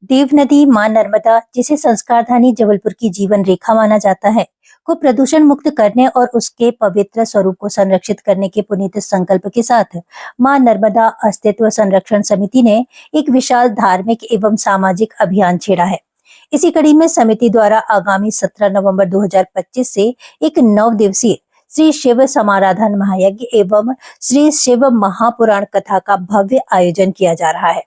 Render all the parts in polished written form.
देव नदी मां नर्मदा, जिसे संस्कारधानी जबलपुर की जीवन रेखा माना जाता है, को प्रदूषण मुक्त करने और उसके पवित्र स्वरूप को संरक्षित करने के पुनीत संकल्प के साथ मां नर्मदा अस्तित्व संरक्षण समिति ने एक विशाल धार्मिक एवं सामाजिक अभियान छेड़ा है। इसी कड़ी में समिति द्वारा आगामी 17 नवंबर 2025 से एक 9 दिवसीय श्री शिव समाराधन महायज्ञ एवं श्री शिव महापुराण कथा का भव्य आयोजन किया जा रहा है।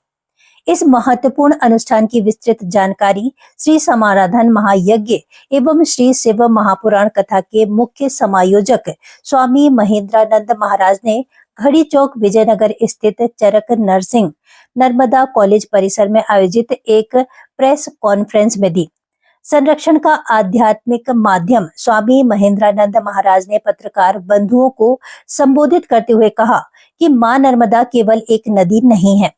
इस महत्वपूर्ण अनुष्ठान की विस्तृत जानकारी श्री समाराधन महायज्ञ एवं श्री शिव महापुराण कथा के मुख्य समायोजक स्वामी महेंद्रानंद महाराज ने घड़ी चौक विजयनगर स्थित चरक नरसिंह नर्मदा कॉलेज परिसर में आयोजित एक प्रेस कॉन्फ्रेंस में दी। संरक्षण का आध्यात्मिक माध्यम स्वामी महेंद्रानंद महाराज ने पत्रकार बंधुओं को संबोधित करते हुए कहा कि मां नर्मदा केवल एक नदी नहीं है,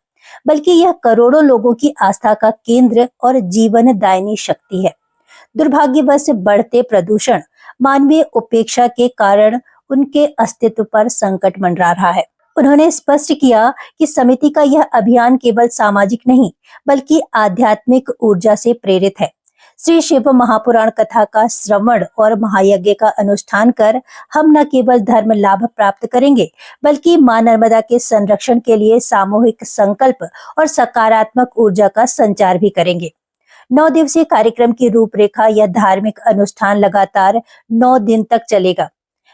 बल्कि यह करोड़ों लोगों की आस्था का केंद्र और जीवन दायिनी शक्ति है। दुर्भाग्यवश बढ़ते प्रदूषण, मानवीय उपेक्षा के कारण उनके अस्तित्व पर संकट मंडरा रहा है। उन्होंने स्पष्ट किया कि समिति का यह अभियान केवल सामाजिक नहीं, बल्कि आध्यात्मिक ऊर्जा से प्रेरित है। श्री शिव महापुराण कथा का श्रवण और महायज्ञ का अनुष्ठान कर हम न केवल धर्म लाभ प्राप्त करेंगे, बल्कि मां नर्मदा के संरक्षण के लिए सामूहिक संकल्प और सकारात्मक ऊर्जा का संचार भी करेंगे। 9 दिवसीय कार्यक्रम की रूपरेखा यह धार्मिक अनुष्ठान लगातार 9 दिन तक चलेगा,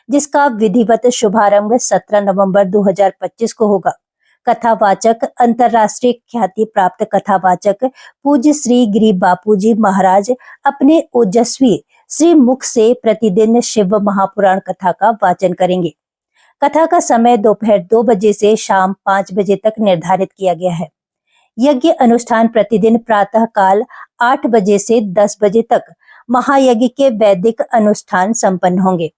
जिसका विधिवत शुभारंभ 17 नवंबर 2025 को होगा। कथावाचक अंतर्राष्ट्रीय ख्याति प्राप्त कथावाचक पूज्य श्री गिरी बापूजी महाराज अपने ओजस्वी श्री मुख से प्रतिदिन शिव महापुराण कथा का वाचन करेंगे। कथा का समय दोपहर 2 बजे से शाम 5 बजे तक निर्धारित किया गया है। यज्ञ अनुष्ठान प्रतिदिन प्रातः काल 8 बजे से 10 बजे तक महायज्ञ के वैदिक अनुष्ठान संपन्न होंगे,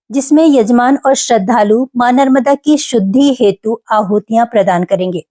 जिसमें यजमान और श्रद्धालु मां नर्मदा की शुद्धि हेतु आहुतियां प्रदान करेंगे।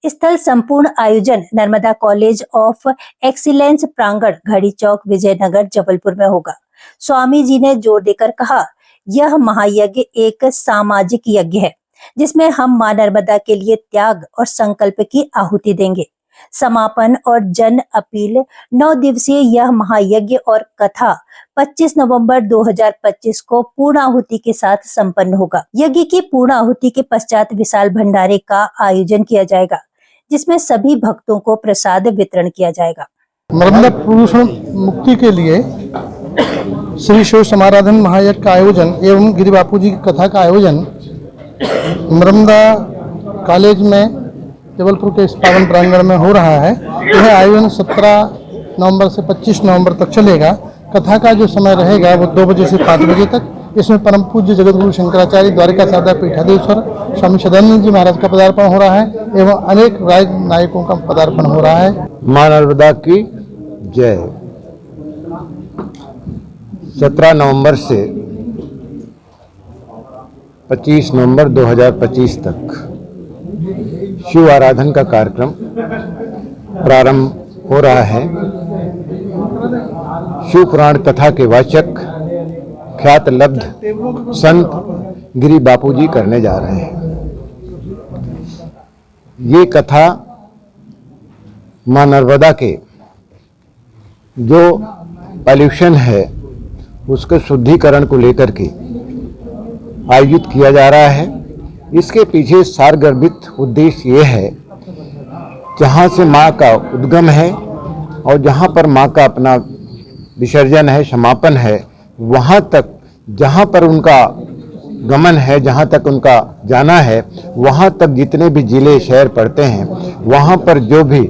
स्थल संपूर्ण आयोजन नर्मदा कॉलेज ऑफ एक्सीलेंस प्रांगण घड़ी चौक विजयनगर जबलपुर में होगा। स्वामी जी ने जोर देकर कहा, यह महायज्ञ एक सामाजिक यज्ञ है, जिसमें हम मां नर्मदा के लिए त्याग और संकल्प की आहुति देंगे। समापन और जन अपील 9 दिवसीय यह महायज्ञ और कथा 25 नवंबर 2025 को पूर्ण आहुति के साथ संपन्न होगा। यज्ञ की पूर्ण आहुति के पश्चात विशाल भंडारे का आयोजन किया जाएगा, जिसमें सभी भक्तों को प्रसाद वितरण किया जाएगा। नर्मदा प्रदूषण मुक्ति के लिए श्री शिव समाराधन महायज्ञ का आयोजन एवं गिरी बापू जी की कथा का आयोजन नर्मदा कॉलेज में जबलपुर के इस पावन प्रांगण में हो रहा है। यह आयोजन 17 नवंबर से 25 नवंबर तक चलेगा। कथा का जो समय रहेगा वो 2 बजे से 5 बजे तक। इसमें परम पूज्य जगतगुरु शंकराचार्य द्वारिका साधा पीठाधीश्वर स्वामी सदानंद जी महाराज का पदार्पण हो रहा है एवं अनेक राजनायकों का पदार्पण हो रहा है। मां नर्मदा की जय। 17 नवंबर से 25 नवंबर 2025 तक शिव आराधन का कार्यक्रम प्रारंभ हो रहा है। शिव पुराण कथा के वाचक ख्यात लब्ध संत गिरी बापूजी करने जा रहे हैं। ये कथा मां नर्मदा के जो पॉल्यूशन है उसके शुद्धिकरण को लेकर के आयोजित किया जा रहा है। इसके पीछे सारगर्भित उद्देश्य ये है, जहाँ से माँ का उद्गम है और जहाँ पर माँ का अपना विसर्जन है, समापन है, वहाँ तक जहाँ पर उनका गमन है, जहाँ तक उनका जाना है, वहाँ तक जितने भी जिले शहर पड़ते हैं, वहाँ पर जो भी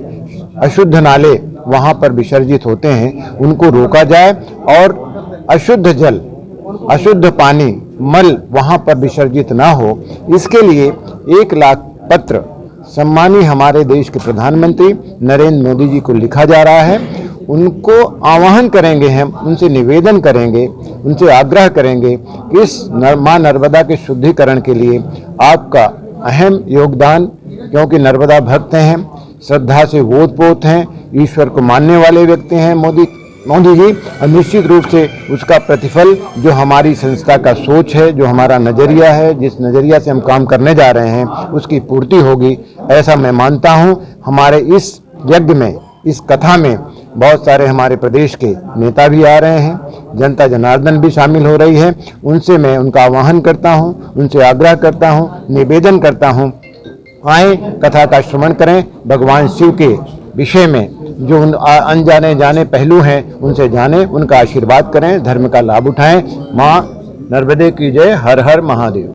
अशुद्ध नाले वहाँ पर विसर्जित होते हैं उनको रोका जाए और अशुद्ध जल, अशुद्ध पानी, मल वहाँ पर विसर्जित ना हो। इसके लिए 1 लाख पत्र सम्मानीय हमारे देश के प्रधानमंत्री नरेंद्र मोदी जी को लिखा जा रहा है। उनको आह्वान करेंगे, हम उनसे निवेदन करेंगे, उनसे आग्रह करेंगे कि इस मां नर्मदा के शुद्धिकरण के लिए आपका अहम योगदान, क्योंकि नर्मदा भक्त हैं, श्रद्धा से ओतप्रोत हैं, ईश्वर को मानने वाले व्यक्ति हैं मोदी जी, और निश्चित रूप से उसका प्रतिफल जो हमारी संस्था का सोच है, जो हमारा नज़रिया है, जिस नज़रिया से हम काम करने जा रहे हैं, उसकी पूर्ति होगी, ऐसा मैं मानता हूं। हमारे इस यज्ञ में इस कथा में बहुत सारे हमारे प्रदेश के नेता भी आ रहे हैं, जनता जनार्दन भी शामिल हो रही है। उनसे मैं उनका आह्वान करता हूं, उनसे आग्रह करता हूं, निवेदन करता हूं, आए कथा का श्रवण करें, भगवान शिव के विषय में जो अनजाने जाने पहलू हैं उनसे जानें, उनका आशीर्वाद करें, धर्म का लाभ उठाएं। माँ नर्मदे की जय। हर हर महादेव।